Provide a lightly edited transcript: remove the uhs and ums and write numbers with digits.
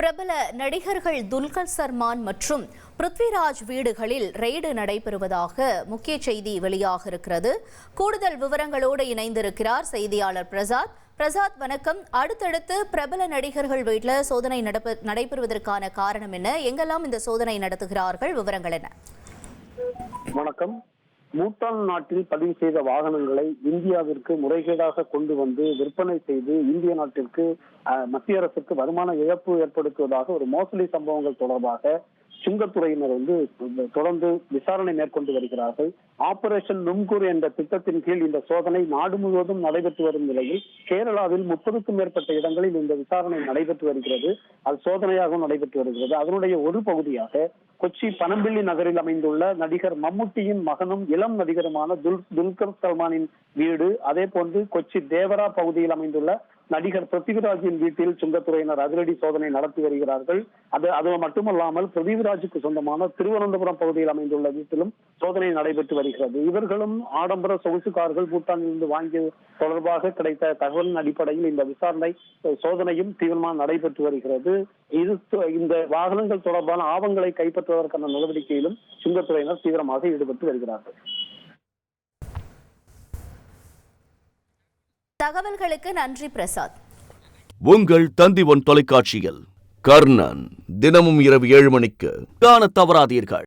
பிரபல நடிகர்கள் துல்கர் சல்மான் மற்றும் பிருத்விராஜ் வீடுகளில் ரெய்டு நடைபெறுவதாக முக்கிய செய்தி வெளியாக இருக்கிறது. கூடுதல் விவரங்களோடு இணைந்திருக்கிறார் செய்தியாளர் பிரசாத். வணக்கம். அடுத்தடுத்து பிரபல நடிகர்கள் வீட்டில் சோதனை நடைபெறுவதற்கான காரணம் என்ன? எங்கெல்லாம் இந்த சோதனை நடத்துகிறார்கள்? விவரங்கள் என்ன? வணக்கம். பூட்டான் நாட்டில் பதிவு செய்த வாகனங்களை இந்தியாவிற்கு முறைகேடாக கொண்டு வந்து விற்பனை செய்து இந்திய நாட்டிற்கு மத்திய அரசுக்கு வருமான இழப்பு ஏற்படுத்துவதாக ஒரு மோசடி சம்பவங்கள் தொடர்பாக சுங்கத்துறையினர் தொடர்ந்து விசாரணை மேற்கொண்டு வருகிறார்கள். ஆபரேஷன் நும்கூர் என்ற திட்டத்தின் கீழ் இந்த சோதனை நாடு முழுவதும் நடைபெற்று வரும் நிலையில் கேரளாவில் 30க்கும் மேற்பட்ட இடங்களில் இந்த விசாரணை நடைபெற்று வருகிறது. அது சோதனையாகவும் நடைபெற்று வருகிறது. அதனுடைய ஒரு பகுதியாக கொச்சி பனம்பிள்ளி நகரில் அமைந்துள்ள நடிகர் மம்முட்டியின் மகனும் இளம் நடிகருமான துல்கர் சல்மானின் வீடு, அதே போன்று கொச்சி தேவரா பகுதியில் அமைந்துள்ள நடிகர் பிருத்விராஜின் வீட்டில் சுங்கத்துறையினர் அதிரடி சோதனை நடத்தி வருகிறார்கள். அது மட்டுமல்லாமல் பிருத்விராஜுக்கு சொந்தமான திருவனந்தபுரம் பகுதியில் அமைந்துள்ள வீட்டிலும் சோதனை நடைபெற்று வருகிறது. இவர்களும் ஆடம்பர சொகுசு கார்கள் பூட்டானிலிருந்து வாங்கிய தொடர்பாக கிடைத்த தகவலின் அடிப்படையில் இந்த விசாரணை சோதனையும் தீவிரமாக நடைபெற்று வருகிறது. இந்த வாகனங்கள் தொடர்பான ஆவணங்களை கைப்பற்றுவதற்கான நடவடிக்கையிலும் சுங்கத்துறையினர் தீவிரமாக ஈடுபட்டு வருகிறார்கள். தகவல்களுக்கு நன்றி பிரசாத். உங்கள் தந்தி ஒன் தொலைக்காட்சியில் கர்ணன் தினமும் இரவு 7 மணிக்கு காண தவறாதீர்கள்.